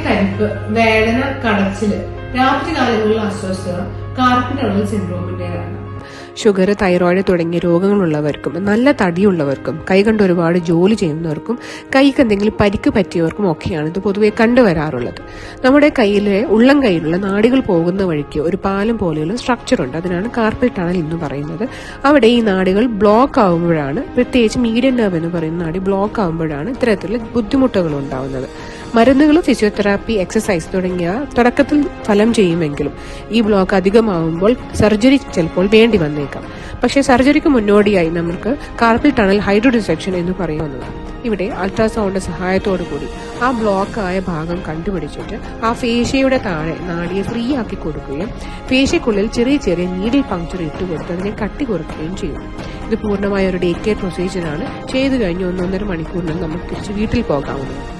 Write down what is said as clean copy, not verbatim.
തരിപ്പ്, വേദന, കടച്ചില്, രാത്രി കാലങ്ങളിലെ അസ്വസ്ഥത കാർപ്പൽ ടണൽ സിൻഡ്രോമിന്റേതാണ്. ഷുഗർ, തൈറോയിഡ് തുടങ്ങിയ രോഗങ്ങളുള്ളവർക്കും നല്ല തടിയുള്ളവർക്കും കൈകൊണ്ട് ഒരുപാട് ജോലി ചെയ്യുന്നവർക്കും കൈക്ക് എന്തെങ്കിലും പരിക്ക് പറ്റിയവർക്കും ഒക്കെയാണ് ഇത് പൊതുവെ കണ്ടുവരാറുള്ളത്. നമ്മുടെ കയ്യിലെ ഉള്ളം കൈയിലുള്ള നാഡികൾ പോകുന്ന വഴിക്ക് ഒരു പാലം പോലെയുള്ള സ്ട്രക്ചർ ഉണ്ട്. അതിനാണ് കാർപ്പൽ ടണൽ എന്ന് പറയുന്നത്. അവിടെ ഈ നാഡികൾ ബ്ലോക്ക് ആകുമ്പോഴാണ്, പ്രത്യേകിച്ച് മീഡിയൻ നെർവ് എന്ന് പറയുന്ന നാഡി ബ്ലോക്ക് ആകുമ്പോഴാണ് ഇത്തരത്തിലുള്ള ബുദ്ധിമുട്ടുകൾ ഉണ്ടാവുന്നത്. മരുന്നുകൾ, ഫിസിയോതെറാപ്പി, എക്സസൈസ് തുടങ്ങിയ തുടക്കത്തിൽ ഫലം ചെയ്യുമെങ്കിലും ഈ ബ്ലോക്ക് അധികമാകുമ്പോൾ സർജറി ചിലപ്പോൾ വേണ്ടി വന്നേക്കാം. പക്ഷേ സർജറിക്ക് മുന്നോടിയായി നമുക്ക് കാർപ്പൽ ടണൽ ഹൈഡ്രോഡിസെക്ഷൻ എന്ന് പറയുന്നതാണ്. ഇവിടെ അൾട്രാസൗണ്ട് സഹായത്തോടു കൂടി ആ ബ്ലോക്ക് ആയ ഭാഗം കണ്ടുപിടിച്ചിട്ട് ആ ഫേഷ്യയുടെ താഴെ നാഡിയെ ഫ്രീ ആക്കി കൊടുക്കുകയും ഫേഷ്യക്കുള്ളിൽ ചെറിയ ചെറിയ നീഡിൽ പങ്ക്ചർ ഇട്ടുകൊടുത്ത് അതിനെ കട്ടി കുറയ്ക്കുകയും ചെയ്യും. ഇത് പൂർണ്ണമായ ഒരു ഡേ കെയർ പ്രൊസീജിയറാണ്. ചെയ്തു കഴിഞ്ഞ് 1-1.5 മണിക്കൂറിൽ നമുക്ക് തിരിച്ച് വീട്ടിൽ പോകാവുന്നതാണ്.